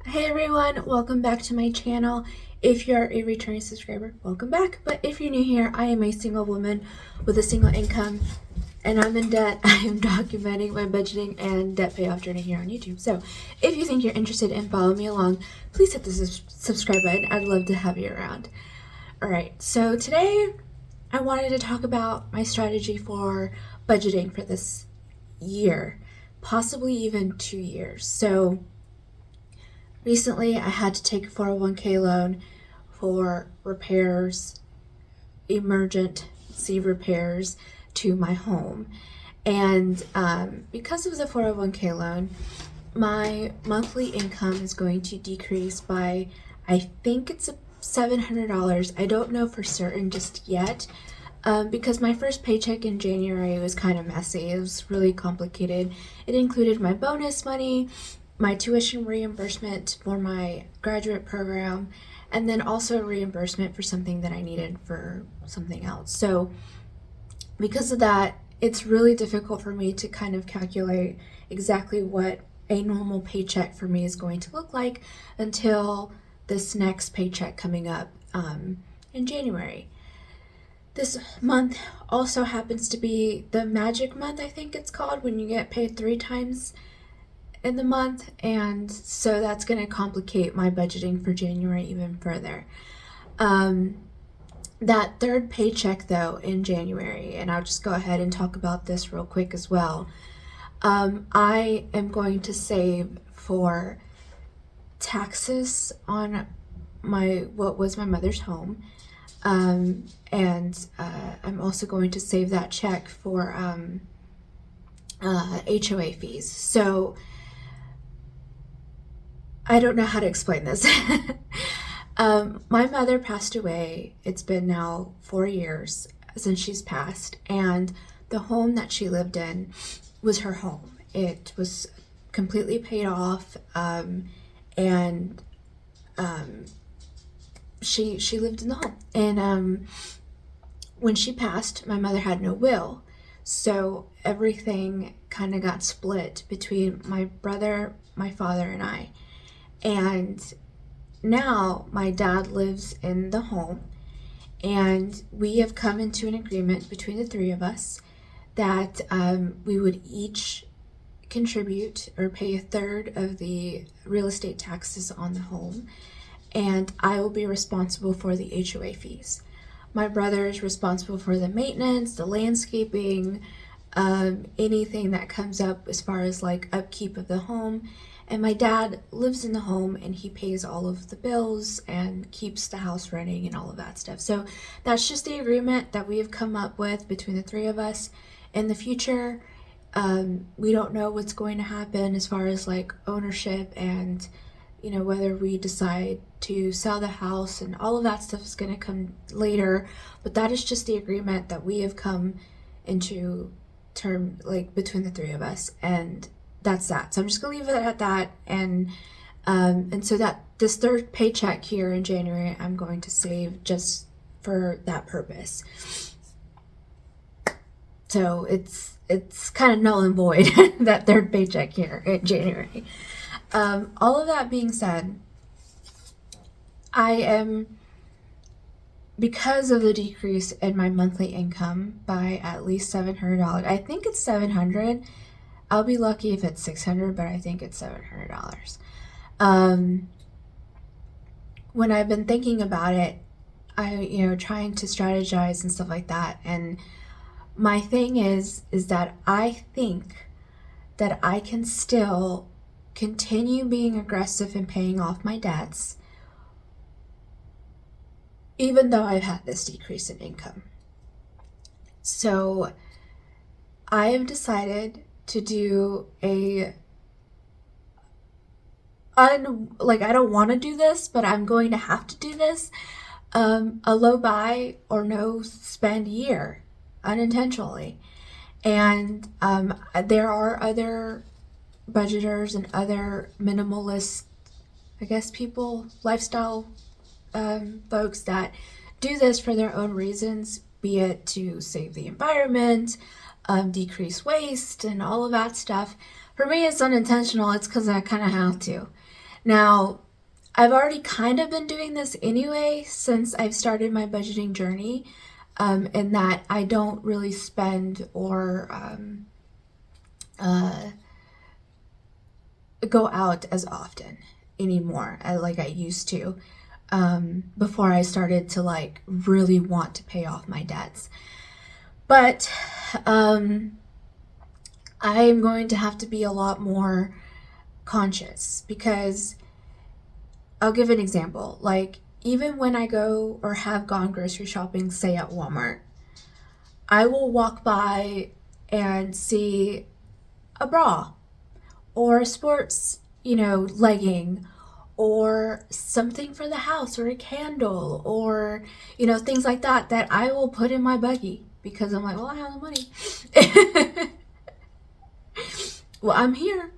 Hey everyone, welcome back to my channel. If you're a returning subscriber, welcome back. But if you're new here, I am a single woman with a single income and I'm in debt. I am documenting my budgeting and debt payoff journey here on YouTube. So if you think you're interested in following me along, please hit the subscribe button. I'd love to have you around. All right, so today I wanted to talk about my strategy for budgeting for this year, possibly even 2 years. So recently, I had to take a 401k loan for repairs, emergency repairs to my home. And because of the 401k loan, my monthly income is going to decrease by, I think it's $700. I don't know for certain just yet. Because my first paycheck in January was kind of messy. It was really complicated. It included my bonus money, my tuition reimbursement for my graduate program, and then also reimbursement for something that I needed for something else. So because of that, it's really difficult for me to kind of calculate exactly what a normal paycheck for me is going to look like until this next paycheck coming up in January. This month also happens to be the magic month, I think it's called, when you get paid 3 times in the month, and so that's going to complicate my budgeting for January even further. That third paycheck though in January, and I'll just go ahead and talk about this real quick as well. I am going to save for taxes on what was my mother's home, and I'm also going to save that check for HOA fees. So I don't know how to explain this. My mother passed away. It's been now 4 years since she's passed, and the home that she lived in was her home. It was completely paid off, and she lived in the home. And when she passed, my mother had no will, so everything kind of got split between my brother, my father, and I. And now my dad lives in the home, and we have come into an agreement between the 3 of us that we would each contribute or pay a third of the real estate taxes on the home, and I will be responsible for the HOA fees. My brother is responsible for the maintenance, the landscaping, anything that comes up as far as like upkeep of the home. And my dad lives in the home and he pays all of the bills and keeps the house running and all of that stuff. So that's just the agreement that we have come up with between the 3 of us. In the future, we don't know what's going to happen as far as like ownership and, you know, whether we decide to sell the house, and all of that stuff is going to come later. But that is just the agreement that we have come into term, like between the 3 of us, and that's that. So I'm just gonna leave it at that, and so that this third paycheck here in January, I'm going to save just for that purpose. So it's kind of null and void that third paycheck here in January. All of that being said, I am, because of the decrease in my monthly income by at least $700. I think it's $700. I'll be lucky if it's $600, but I think it's $700. When I've been thinking about it, trying to strategize and stuff like that, and my thing is that I think that I can still continue being aggressive and paying off my debts, even though I've had this decrease in income. So I have decided to do I don't want to do this, but I'm going to have to do this, a low buy or no spend year, unintentionally. And there are other budgeters and other minimalist, I guess, people, lifestyle folks that do this for their own reasons, be it to save the environment, decrease waste, and all of that stuff. For me, it's unintentional. It's because I kind of have to. Now, I've already kind of been doing this anyway since I've started my budgeting journey, in that I don't really spend or go out as often anymore like I used to, before I started to like really want to pay off my debts. But I'm going to have to be a lot more conscious because I'll give an example. Like, even when I go or have gone grocery shopping, say at Walmart, I will walk by and see a bra or a sports, legging or something for the house or a candle or, things like that that I will put in my buggy because I'm like, well, I have the money. Well, I'm here.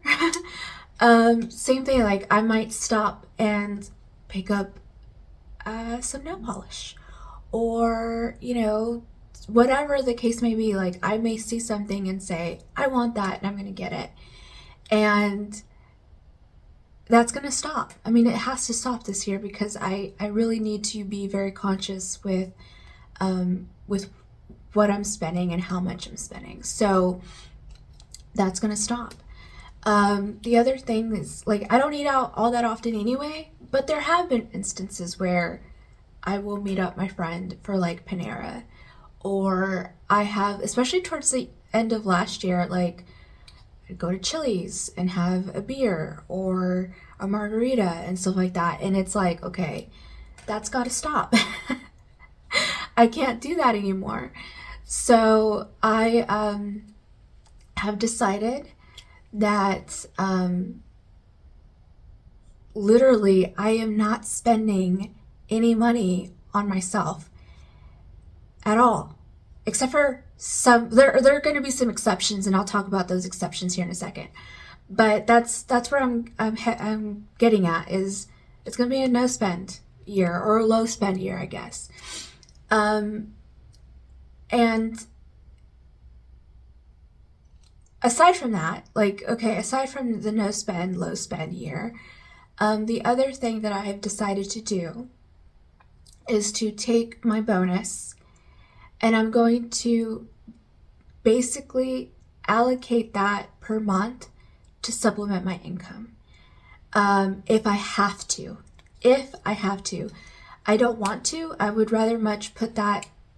Same thing, like I might stop and pick up some nail polish or, whatever the case may be. Like, I may see something and say, I want that, and I'm going to get it. And that's going to stop. I mean, it has to stop this year because I really need to be very conscious with what I'm spending and how much I'm spending. So that's going to stop. The other thing is, like, I don't eat out all that often anyway, but there have been instances where I will meet up my friend for like Panera, or I have, especially towards the end of last year, like I'd go to Chili's and have a beer or a margarita and stuff like that. And it's like, okay, that's got to stop. I can't do that anymore. So I have decided that literally I am not spending any money on myself at all, except for some. There are going to be some exceptions, and I'll talk about those exceptions here in a second. But that's where I'm getting at, is it's going to be a no spend year or a low spend year, I guess. And aside from that, like, okay, aside from the no spend, low spend year, the other thing that I have decided to do is to take my bonus and I'm going to basically allocate that per month to supplement my income. If I have to. I don't want to. I would rather much put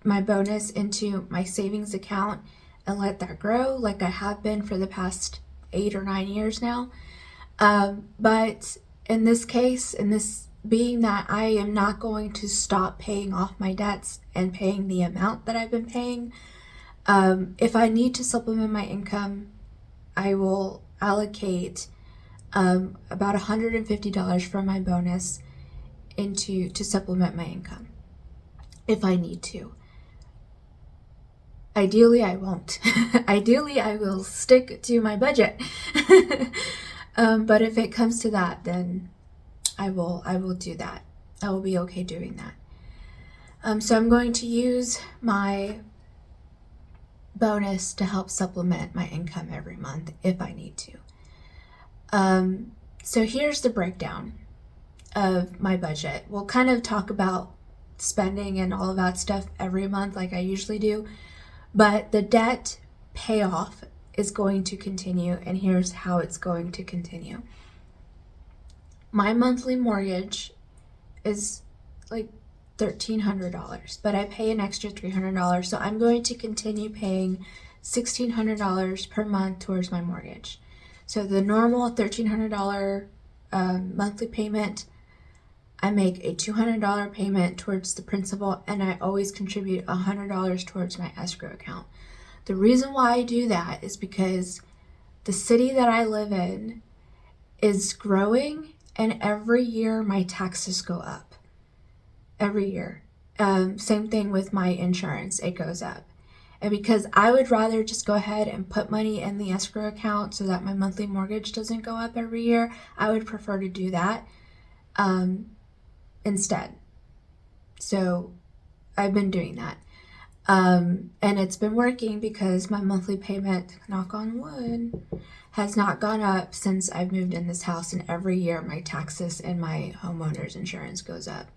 my bonus into my savings account and let that grow like I have been for the past 8 or 9 years now. But in this case, being that I am not going to stop paying off my debts and paying the amount that I've been paying, if I need to supplement my income, I will allocate about $150 from my bonus to supplement my income if I need to. Ideally, I won't. Ideally, I will stick to my budget. But if it comes to that, then I will do that. I will be okay doing that. So I'm going to use my bonus to help supplement my income every month if I need to. So here's the breakdown of my budget. We'll kind of talk about spending and all of that stuff every month like I usually do, but the debt payoff is going to continue, and here's how it's going to continue. My monthly mortgage is like $1,300, but I pay an extra $300, so I'm going to continue paying $1,600 per month towards my mortgage. So the normal $1,300 monthly payment, I make a $200 payment towards the principal, and I always contribute $100 towards my escrow account. The reason why I do that is because the city that I live in is growing, and every year my taxes go up. Every year. Same thing with my insurance, it goes up. And because I would rather just go ahead and put money in the escrow account so that my monthly mortgage doesn't go up every year, I would prefer to do that instead. So I've been doing that. And it's been working because my monthly payment, knock on wood, has not gone up since I've moved in this house. And every year my taxes and my homeowner's insurance goes up.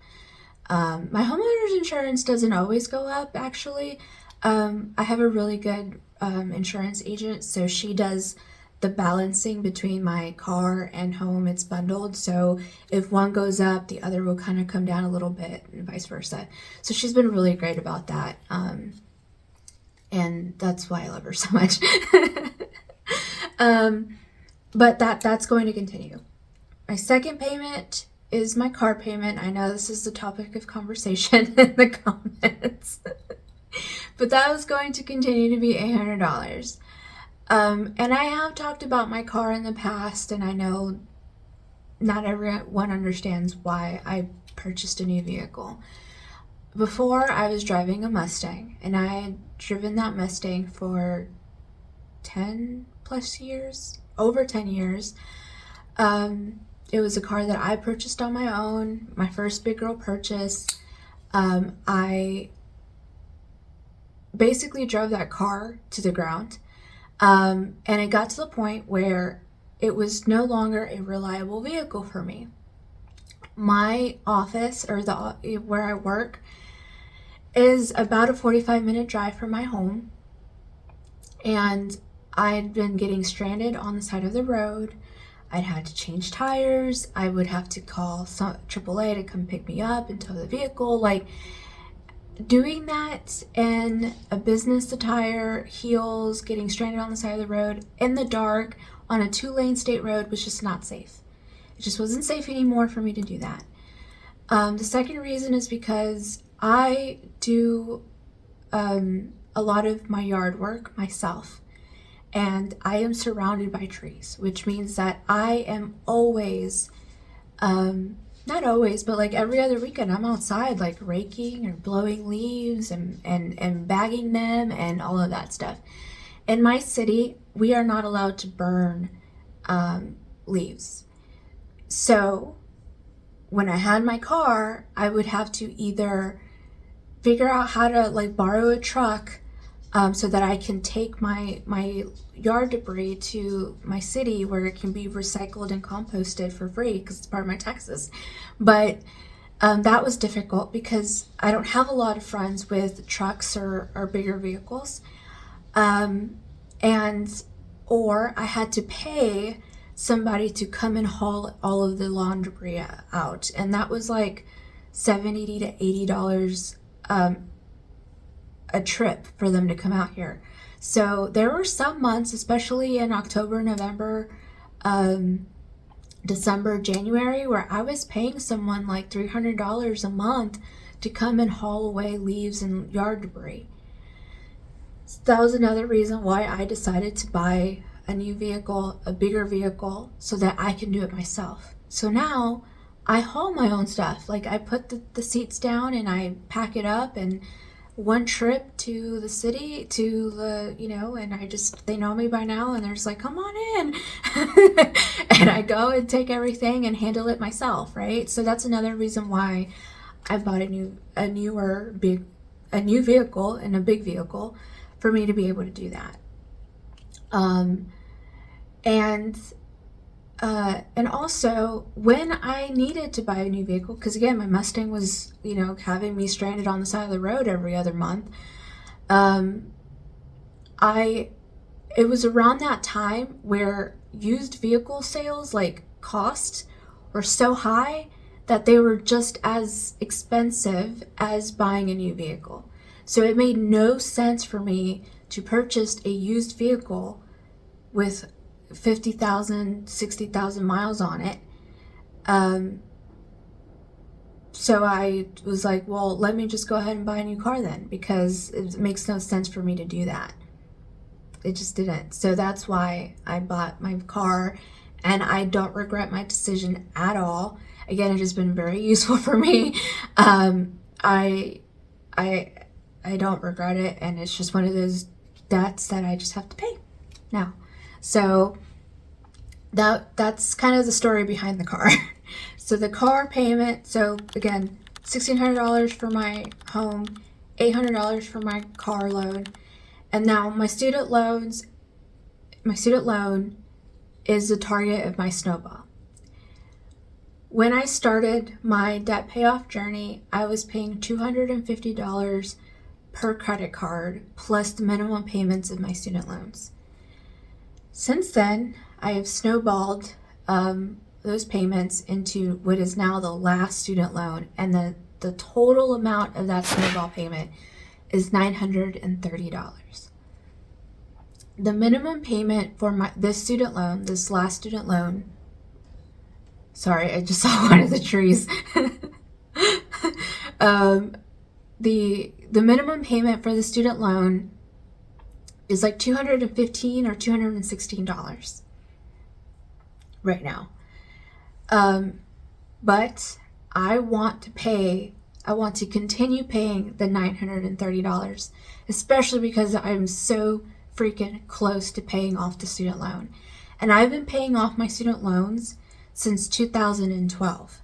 My homeowner's insurance doesn't always go up, actually. I have a really good insurance agent, so she does the balancing between my car and home. It's bundled, so if one goes up, the other will kind of come down a little bit, and vice versa. So she's been really great about that, and that's why I love her so much. But that's going to continue. My second payment is my car payment. I know this is the topic of conversation in the comments, but that was going to continue to be $800. And I have talked about my car in the past, and I know not everyone understands why I purchased a new vehicle. Before, I was driving a Mustang, and I had driven that Mustang for 10 plus years, over 10 years. It was a car that I purchased on my own, my first big girl purchase. I basically drove that car to the ground. And it got to the point where it was no longer a reliable vehicle for me. My office, or where I work, is about a 45-minute drive from my home. And I'd been getting stranded on the side of the road. I'd had to change tires. I would have to call AAA to come pick me up and tow the vehicle. Like, doing that in a business attire, heels, getting stranded on the side of the road in the dark on a 2-lane state road was just not safe. It just wasn't safe anymore for me to do that. The second reason is because I do a lot of my yard work myself, and I am surrounded by trees, which means that I am always not always, but like every other weekend, I'm outside like raking or blowing leaves and bagging them and all of that stuff. In my city, we are not allowed to burn leaves. So when I had my car, I would have to either figure out how to like borrow a truck so that I can take my yard debris to my city where it can be recycled and composted for free because it's part of my taxes. But that was difficult because I don't have a lot of friends with trucks or bigger vehicles. Or I had to pay somebody to come and haul all of the lawn debris out. And that was like $70 to $80 a trip for them to come out here. So there were some months, especially in October, November, December, January, where I was paying someone like $300 a month to come and haul away leaves and yard debris. So that was another reason why I decided to buy a new vehicle, a bigger vehicle, so that I can do it myself. So now I haul my own stuff. Like I put the seats down and I pack it up, and one trip to the city, to the, and they know me by now, and they're just like, come on in. And I go and take everything and handle it myself, right? So that's another reason why I bought a new vehicle and a big vehicle for me to be able to do that. And also when I needed to buy a new vehicle, because again, my Mustang was, having me stranded on the side of the road every other month. It was around that time where used vehicle sales, like costs, were so high that they were just as expensive as buying a new vehicle. So it made no sense for me to purchase a used vehicle with 50,000, 60,000 miles on it. So I was like, well, let me just go ahead and buy a new car then, because it makes no sense for me to do that. It just didn't. So that's why I bought my car, and I don't regret my decision at all. Again, it has been very useful for me. I don't regret it, and it's just one of those debts that I just have to pay now. So that's kind of the story behind the car. So the car payment, so again, $1,600 for my home, $800 for my car loan, and now my student loan is the target of my snowball. When I started my debt payoff journey, I was paying $250 per credit card plus the minimum payments of my student loans. Since then, I have snowballed those payments into what is now the last student loan, and the total amount of that snowball payment is $930. The minimum payment for this student loan, this last student loan, sorry, I just saw one of the trees. The minimum payment for the student loan is like $215 or $216 right now. But I want to continue paying the $930, especially because I'm so freaking close to paying off the student loan. And I've been paying off my student loans since 2012.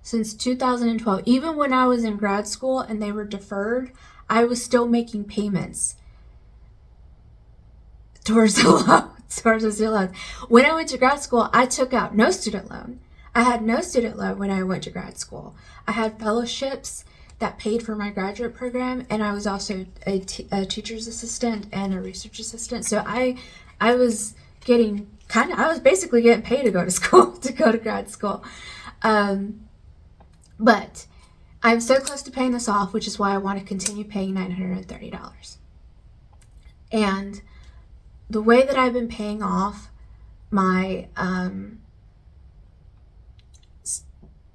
Since 2012, even when I was in grad school and they were deferred, I was still making payments towards the loan. When I went to grad school, I took out no student loan. I had no student loan when I went to grad school. I had fellowships that paid for my graduate program, and I was also a teacher's assistant and a research assistant. So I was basically getting paid to go to school, to go to grad school. But I'm so close to paying this off, which is why I want to continue paying $930. And the way that I've been paying off my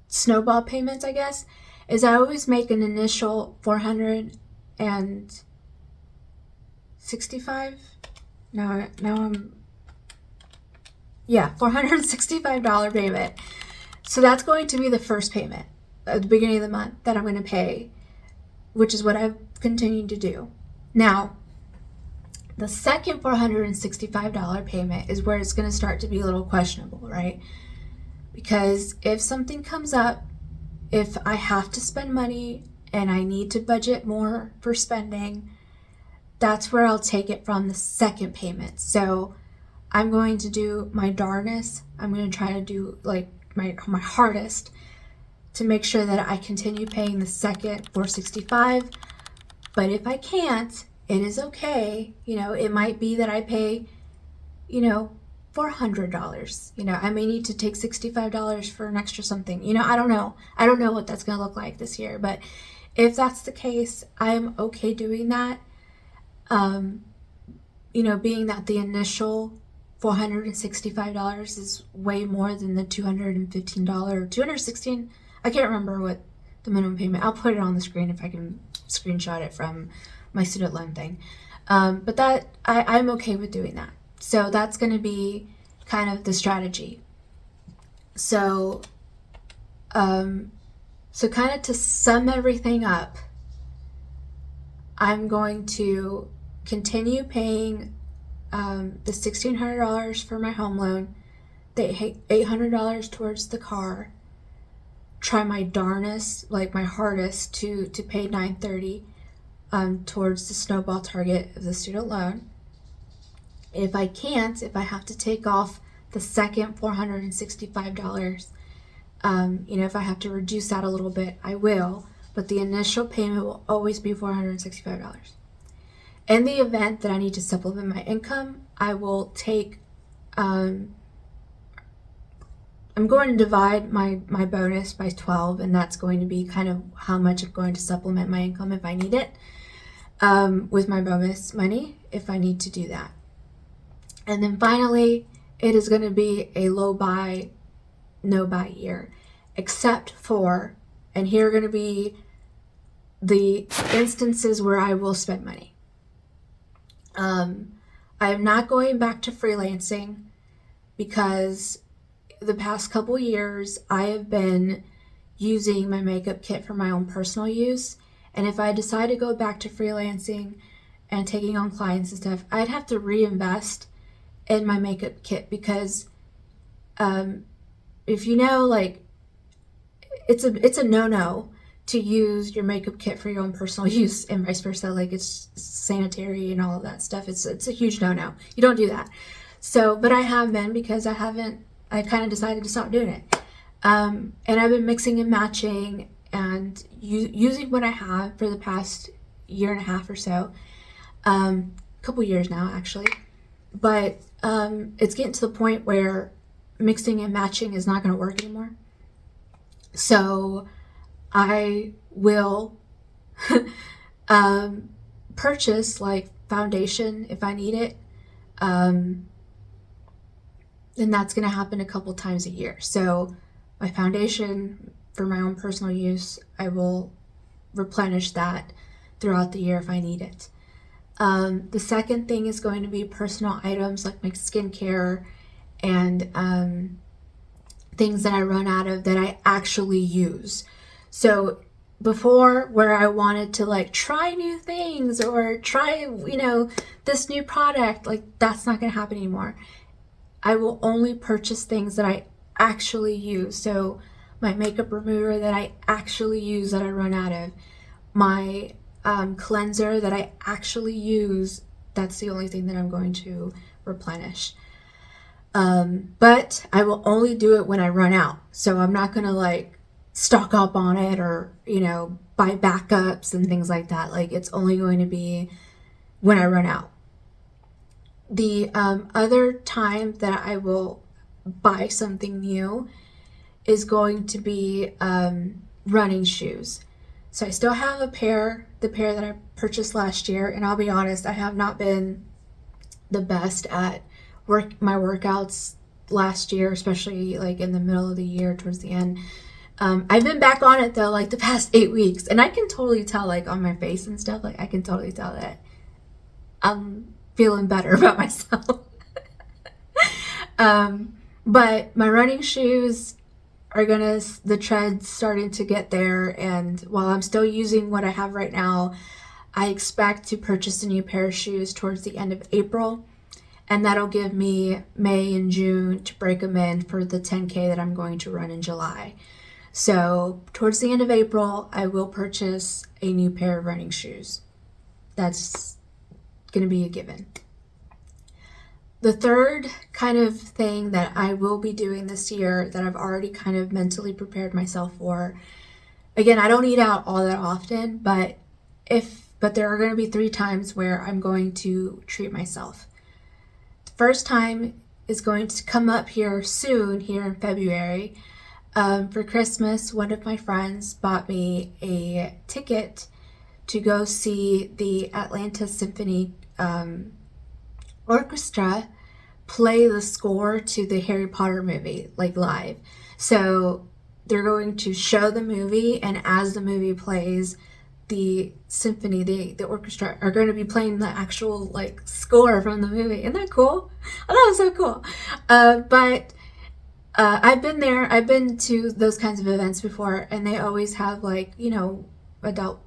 snowball payments, I guess, is I always make an initial $465 payment. So that's going to be the first payment at the beginning of the month that I'm going to pay, which is what I've continued to do. Now, the second $465 payment is where it's going to start to be a little questionable, right? Because if something comes up, if I have to spend money and I need to budget more for spending, that's where I'll take it from, the second payment. So I'm going to do my darnest. I'm going to try to do like my hardest to make sure that I continue paying the second $465. But if I can't, it is okay. It might be that I pay, $400. I may need to take $65 for an extra something. I don't know. I don't know what that's going to look like this year. But if that's the case, I'm okay doing that. Being that the initial $465 is way more than the $215 or $216. I can't remember what the minimum payment. I'll put it on the screen if I can screenshot it from my student loan thing. But that I'm okay with doing that. So that's going to be kind of the strategy. So kind of to sum everything up, I'm going to continue paying the $1,600 for my home loan, the $800 towards the car, try my darnest, like my hardest to pay $930 towards the snowball target of the student loan. If I can't, if I have to take off the second $465, if I have to reduce that a little bit, I will, but the initial payment will always be $465. In the event that I need to supplement my income, I will take, I'm going to divide my bonus by 12, and that's going to be kind of how much I'm going to supplement my income if I need it, with my bonus money, if I need to do that. And then finally, it is going to be a low buy, no buy year, except for, and here are going to be the instances where I will spend money. I am not going back to freelancing because the past couple years I have been using my makeup kit for my own personal use. And if I decide to go back to freelancing and taking on clients and stuff, I'd have to reinvest in my makeup kit because if like it's a no-no to use your makeup kit for your own personal use and vice versa. Like, it's sanitary and all of that stuff. It's a huge no-no. You don't do that. So, but I have been, because I kind of decided to stop doing it. And I've been mixing and matching and using what I have for the past year and a half or so. Couple years now, actually. But it's getting to the point where mixing and matching is not going to work anymore. So I will purchase like foundation if I need it. And that's going to happen a couple times a year. So my foundation for my own personal use, I will replenish that throughout the year if I need it. The second thing is going to be personal items like my skincare and things that I run out of that I actually use. So before, where I wanted to like try new things or try, this new product, like that's not going to happen anymore. I will only purchase things that I actually use. So my makeup remover that I actually use that I run out of, my cleanser that I actually use, that's the only thing that I'm going to replenish. But I will only do it when I run out. So I'm not going to like stock up on it or, buy backups and things like that. Like, it's only going to be when I run out. The other time that I will buy something new is going to be running shoes. So I still have the pair that I purchased last year, and I'll be honest, I have not been the best at my workouts last year, especially like in the middle of the year towards the end. I've been back on it though, like the past 8 weeks, and I can totally tell, like on my face and stuff, like I can totally tell that I'm feeling better about myself. But my running shoes are the tread's starting to get there, and while I'm still using what I have right now, I expect to purchase a new pair of shoes towards the end of April, and that'll give me May and June to break them in for the 10K that I'm going to run in July. So towards the end of April, I will purchase a new pair of running shoes. That's going to be a given. The third kind of thing that I will be doing this year that I've already kind of mentally prepared myself for, again, I don't eat out all that often, but there are going to be 3 times where I'm going to treat myself. The first time is going to come up here soon, here in February. For Christmas, one of my friends bought me a ticket to go see the Atlanta Symphony Orchestra play the score to the Harry Potter movie, like live. So they're going to show the movie, and as the movie plays, the symphony, the orchestra are going to be playing the actual like score from the movie. Isn't that cool? I thought it was so cool. But I've been there. I've been to those kinds of events before, and they always have like, adult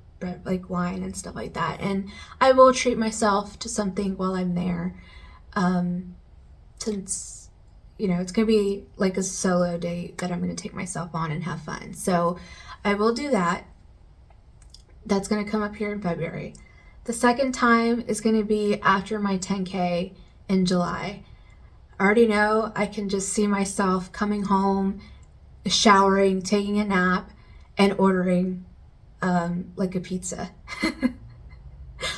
like wine and stuff like that. And I will treat myself to something while I'm there. Since, it's going to be like a solo date that I'm going to take myself on and have fun. So I will do that. That's going to come up here in February. The second time is going to be after my 10K in July. I already know I can just see myself coming home, showering, taking a nap, and ordering like a pizza.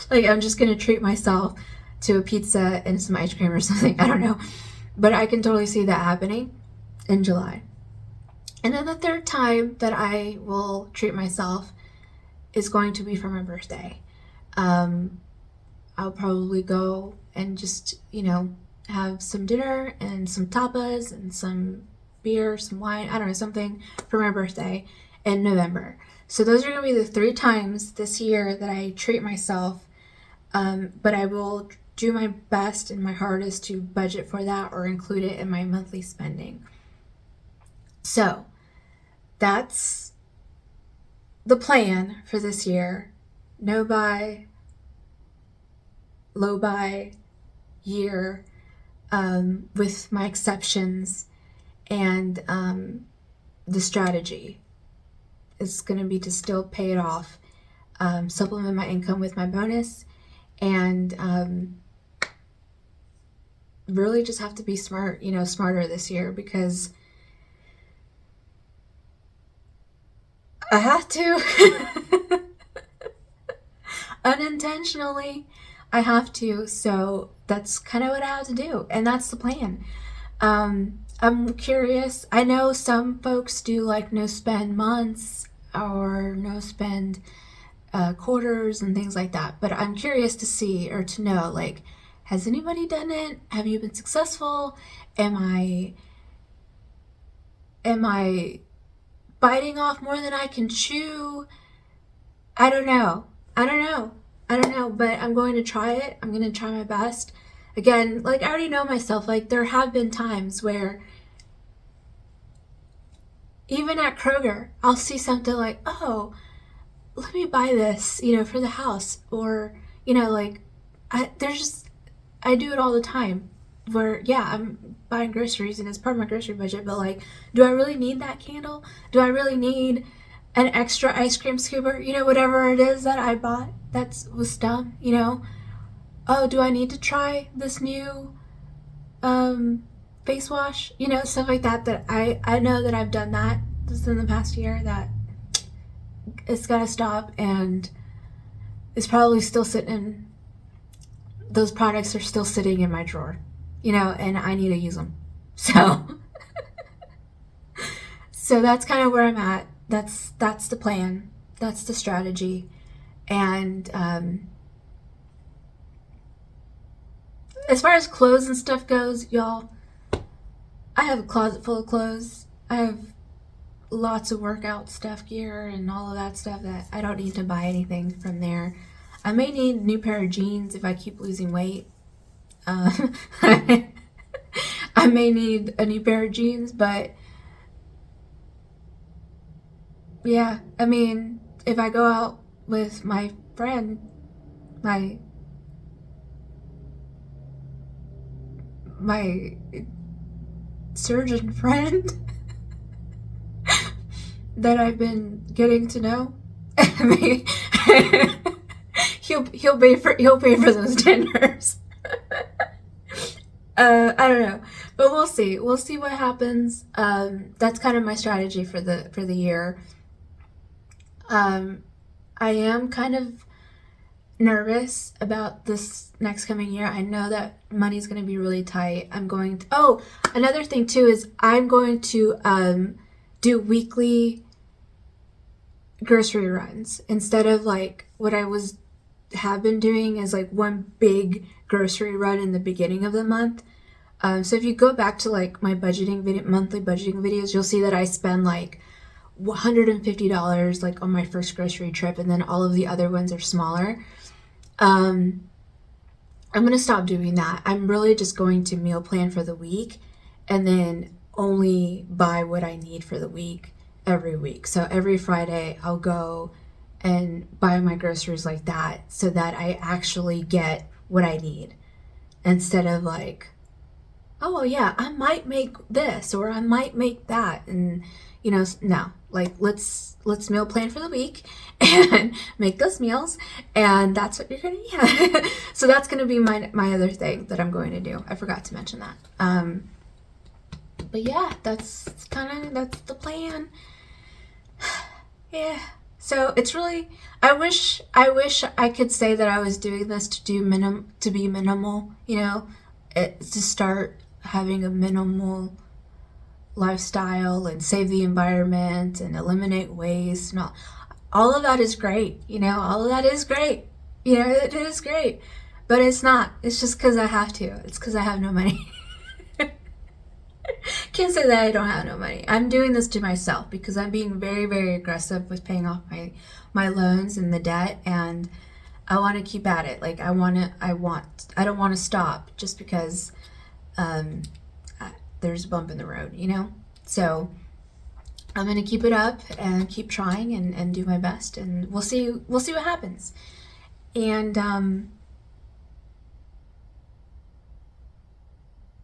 Like, I'm just going to treat myself to a pizza and some ice cream or something. I don't know. But I can totally see that happening in July. And then the third time that I will treat myself is going to be for my birthday. I'll probably go and just, have some dinner and some tapas and some beer, some wine, I don't know, something for my birthday in November. So those are going to be the 3 times this year that I treat myself. But I will do my best and my hardest to budget for that or include it in my monthly spending. So that's the plan for this year. No buy, low buy year, with my exceptions and the strategy. is going to be to still pay it off, supplement my income with my bonus, and really just have to be smart, smarter this year, because I have to. Unintentionally, I have to. So that's kind of what I have to do, and that's the plan. I'm curious. I know some folks do like no spend months or no spend quarters and things like that, but I'm curious to see or to know, like, has anybody done it? Have you been successful? Am I biting off more than I can chew? I don't know. I don't know. I don't know, but I'm going to try it. I'm going to try my best. Again, like, I already know myself. Like, there have been times where even at Kroger, I'll see something like, oh, let me buy this, for the house. Or, like, I do it all the time where, yeah, I'm buying groceries and it's part of my grocery budget, but like, do I really need that candle? Do I really need an extra ice cream scooper? Whatever it is that I bought was dumb, Oh, do I need to try this new face wash? Stuff like that I know that I've done that just in the past year, that it's got to stop, and it's probably still sitting in, those products are still sitting in my drawer, and I need to use them. So, so that's kind of where I'm at. That's the plan. That's the strategy. And as far as clothes and stuff goes, y'all, I have a closet full of clothes. I have lots of workout stuff, gear, and all of that stuff that I don't need to buy anything from there. I may need a new pair of jeans if I keep losing weight. I may need a new pair of jeans, but yeah, I mean, if I go out with my friend, my surgeon friend that I've been getting to know, I mean, he'll pay for those dinners. I don't know, but we'll see. We'll see what happens. That's kind of my strategy for the year. I am kind of nervous about this next coming year. I know that money's going to be really tight. Another thing too is I'm going to do weekly grocery runs instead of like what I have been doing is like one big grocery run in the beginning of the month. So if you go back to like my monthly budgeting videos, you'll see that I spend like $150 like on my first grocery trip, and then all of the other ones are smaller. I'm going to stop doing that. I'm really just going to meal plan for the week and then only buy what I need for the week every week. So every Friday I'll go and buy my groceries like that so that I actually get what I need, instead of like, oh yeah, I might make this or I might make that, and no, like let's meal plan for the week and make those meals, and that's what you're gonna eat. So that's gonna be my other thing that I'm going to do. I forgot to mention that. But yeah, that's the plan. Yeah. So it's really, I wish I could say that I was doing this to be minimal, to start having a minimal lifestyle and save the environment and eliminate waste and all of that is great, all of that is great, it is great, but it's not. It's just because I have to. It's because I have no money. Can't say that I don't have no money. I'm doing this to myself because I'm being very, very aggressive with paying off my loans and the debt, and I want to keep at it. Like I don't want to stop just because there's a bump in the road, So I'm gonna keep it up and keep trying and do my best, and we'll see what happens. And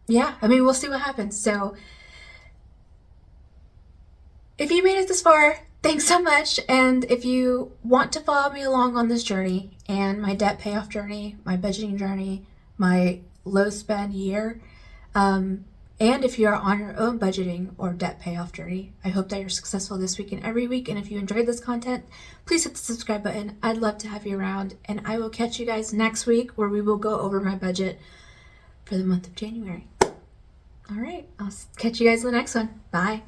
yeah, I mean, we'll see what happens. So if you made it this far, thanks so much. And if you want to follow me along on this journey and my debt payoff journey, my budgeting journey, my low spend year, and if you are on your own budgeting or debt payoff journey, I hope that you're successful this week and every week. And if you enjoyed this content, please hit the subscribe button. I'd love to have you around. And I will catch you guys next week where we will go over my budget for the month of January. All right, I'll catch you guys in the next one. Bye.